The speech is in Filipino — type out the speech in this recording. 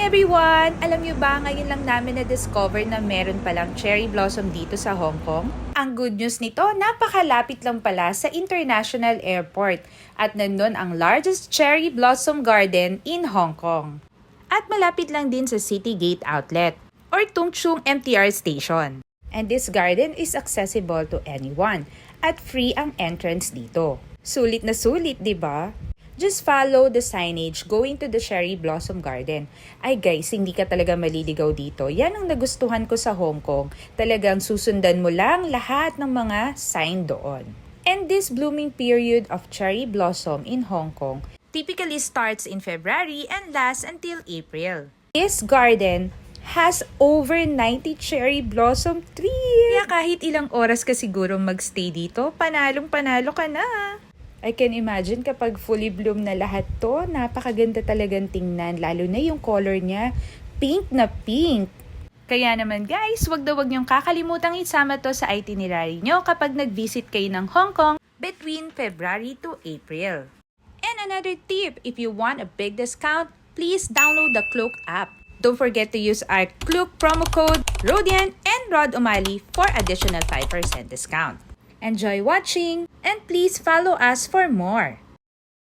everyone! Alam niyo ba, ngayon lang namin na-discover na meron palang cherry blossom dito sa Hong Kong? Ang good news nito, napakalapit lang pala sa International Airport at nandun ang largest cherry blossom garden in Hong Kong. At malapit lang din sa City Gate Outlet or Tung Chung MTR Station. And this garden is accessible to anyone at free ang entrance dito. Sulit na sulit, di ba? Just follow the signage going to the cherry blossom garden. Ay guys, hindi ka talaga maliligaw dito. Yan ang nagustuhan ko sa Hong Kong. Talagang susundan mo lang lahat ng mga sign doon. And this blooming period of cherry blossom in Hong Kong typically starts in February and lasts until April. This garden has over 90 cherry blossom trees. Kaya kahit ilang oras ka siguro magstay dito, panalong-panalo ka na. I can imagine kapag fully bloom na lahat to, napakaganda talagang tingnan, lalo na yung color niya, pink na pink. Kaya naman guys, wag niyong kakalimutang isama to sa itinerary nyo kapag nag-visit kayo ng Hong Kong between February to April. And another tip, if you want a big discount, please download the Klook app. Don't forget to use our Klook promo code Rodian and Rod O'Malley for additional 5% discount. Enjoy watching and please follow us for more.